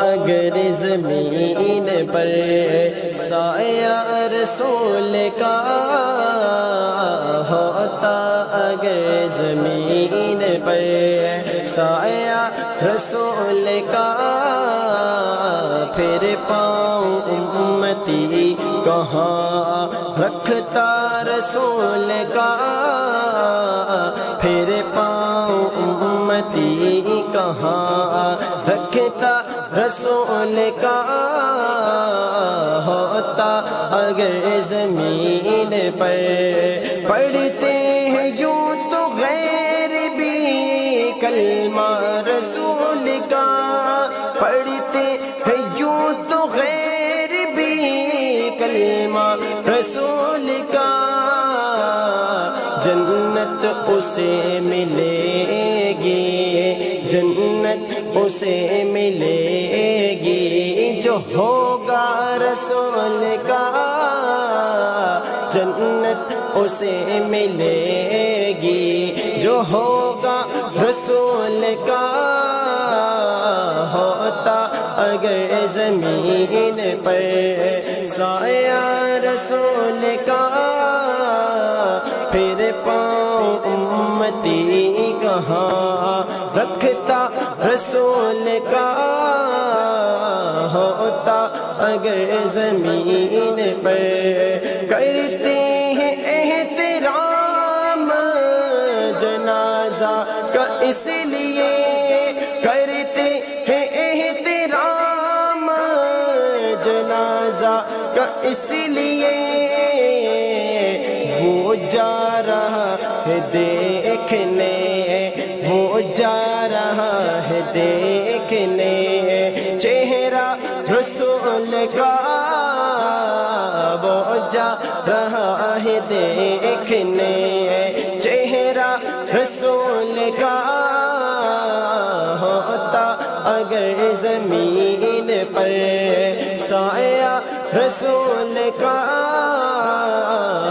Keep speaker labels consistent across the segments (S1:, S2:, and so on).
S1: اگر زمین پر سایہ رسول کا ہوتا، اگر زمین پر سایہ رسول کا، پھر پاؤں امتی کہاں رکھتا رسول کا، پھر پاؤں امتی کہاں رکھتا رسول کا ہوتا، اگر زمین پر پڑھتے ہیں یوں تو غیر بھی کلمہ رسول کا، پڑھتے ہیں یوں تو غیر بھی کلمہ رسول کا، جنت اسے ملے گی، جنت اسے ملے گی جو ہوگا رسول کا، جنت اسے ملے گی جو ہوگا رسول کا ہوتا، اگر زمین پر سایہ رسول کا، پھر پاؤں امتی کہاں رکھتا رسول کا ہوتا، اگر زمین پر کرتے ہیں احترام جنازہ کا، اس لیے کرتے ہیں احترام جنازہ کا، اس لیے وہ جا رہا ہے دیکھنے، وہ جا رہا ہے دیکھنے چہرہ رسول کا، وہ جا رہا ہے دیکھنے چہرہ رسول کا ہوتا، اگر زمین پر سایہ رسول کا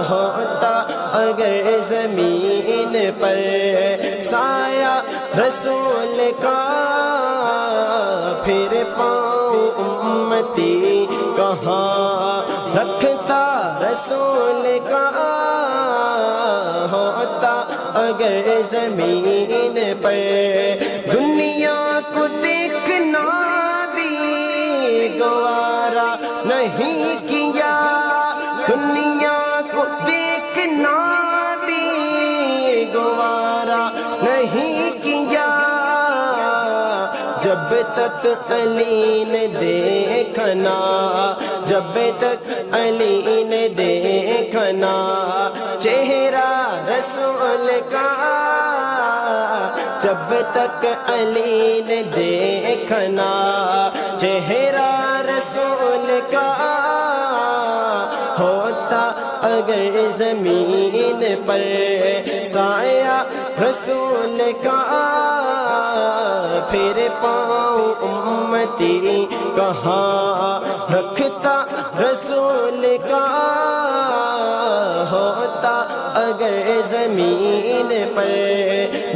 S1: ہوتا، اگر زمین پر سایہ رسول کا، پھر پاؤں امتی کہاں رکھتا رسول کا ہوتا، اگر زمین پر دنیا کو دیکھنا بھی گوارا نہیں کیا، دنیا کو دیکھنا بھی گوارا نہیں کیا، جب تک علی نے دیکھنا، جب تک علی نے دیکھنا چہرہ رسول کا، جب تک علی نے دیکھنا چہرہ رسول کا ہوتا، اگر زمین پر سایہ رسول کا، پھر پاؤں امتی کہاں رکھتا رسول کا ہوتا، اگر زمین پر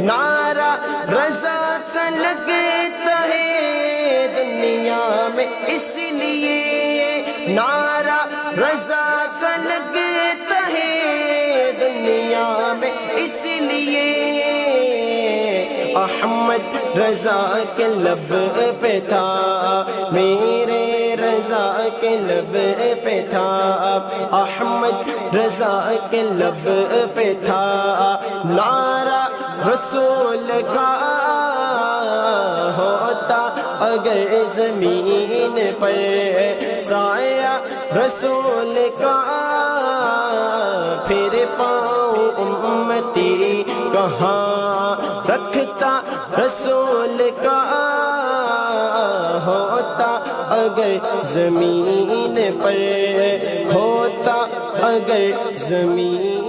S1: نعرہ رضا کا لگتا ہے دنیا میں، اس لیے نعرہ رضا کا لگتا ہے دنیا میں، اس لیے احمد رضا کے لب پہ تھا، میرے رضا کے لب پہ تھا، احمد رضا کے لب پہ تھا نعرہ رسول کا ہوتا، اگر زمین پر سایہ رسول کا، پھر پاؤں امتی کہاں رکھتا رسول کا ہوتا، اگر زمین پر ہوتا، اگر زمین